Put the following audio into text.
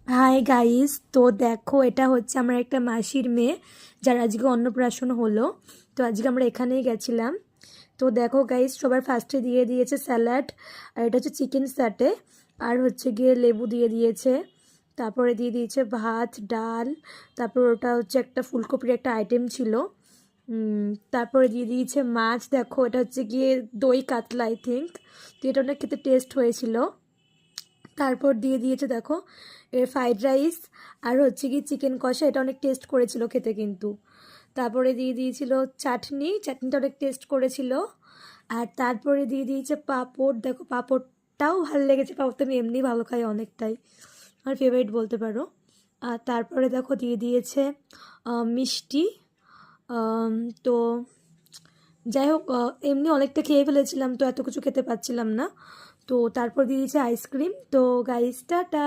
Hi guys, তো দেখো এটা হচ্ছে আমার একটা মাসির মেয়ে যার আজকে অন্নপ্রাশন হলো। তো আজকে আমরা এখানেই গেছিলাম। তো দেখো গাইস, সবার ফার্স্টে দিয়ে দিয়েছে স্যালাড, আর এটা হচ্ছে চিকেন স্যাটে, আর হচ্ছে গিয়ে লেবু দিয়ে দিয়েছে। তারপরে দিয়ে দিয়েছে ভাত, ডাল, তারপর ওটা হচ্ছে একটা ফুলকপির একটা আইটেম ছিল। তারপরে দিয়ে দিয়েছে মাছ। দেখো এটা হচ্ছে গিয়ে দই কাতলা আই থিঙ্ক। তো এটা অনেক খেতে টেস্ট হয়েছিল। তারপর দিয়ে দিয়েছে দেখো ফ্রাইড রাইস, আর হচ্ছে কি চিকেন কষা, এটা অনেক টেস্ট করেছিল খেতে কিন্তু। তারপরে দিয়ে দিয়েছিল চাটনি, চাটনিটা অনেক টেস্ট করেছিল। আর তারপরে দিয়ে দিয়েছে পাঁপড়। দেখো পাঁপড়টাও ভালো লেগেছে, পাঁপড় তো আমি এমনি ভালো খাই অনেকটাই, আমার ফেভারিট বলতে পারো। আর তারপরে দেখো দিয়ে দিয়েছে মিষ্টি। আম, তো যাই হোক, এমনি অনেকটা খেয়ে ফেলেছিলাম, তো এত কিছু খেতে পাচ্ছিলাম না। তো তারপর দিয়ে দিয়েছে আইসক্রিম। তো গাইস টাটা।